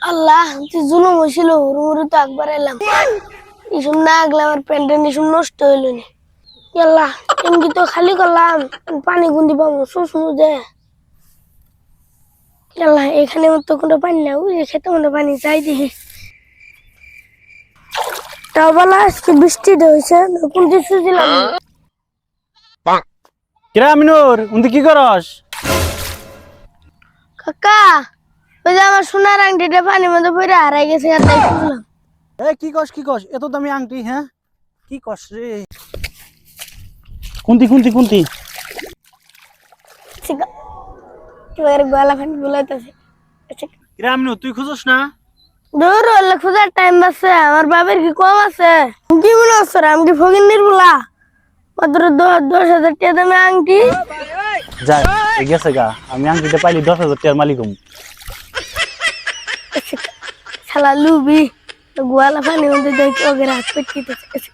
আল্লাহ তুই জুলুম হয়েছিল হুড়ুহুড়ি তো একবার এলাম ইসুম না আগলে আমার প্যান্টের নিসুম নষ্ট হইল নি। আল্লাহ ট্যাঙ্কি তো খালি করলাম, পানি গুন্দি পাবো শুষমু দে। আল্লাহ এখানে তো কোনো পানি না, ওই খেতে মনে পানি চাই দেখি। তাও বলা আজকে বৃষ্টিটা হয়েছে, কোন কিছু দিলাম কিরা আমিনুর উন্দি কি করস? কাকা। ওই যে আমার সোনার আংটিটা পানির মধ্যে পড়ে হারাই গেছে, আর তাই খুঁজলাম। এ কি কস এত দামি আংটি? হ্যাঁ কি কস রে? কুন্তি এবার গলা পানি বুলাইতেছে। কিরা আমিনুর তুই খুঁজস না? দূর হলে খোঁজার টাইম আছে, আমার বাবার কি কম আছে? কি মনে হচ্ছে আমি কি ফকির নির্বলা? মাত্র 10,000 টাকা দামে আংটি। যাই গেছে গা, আমি আংটিটা পাইলি 10,000 টাকার মালিক হম। শালা লুবি গোয়ালা পানির মধ্যে দেখি ওকে হাত পেটকিতেছে।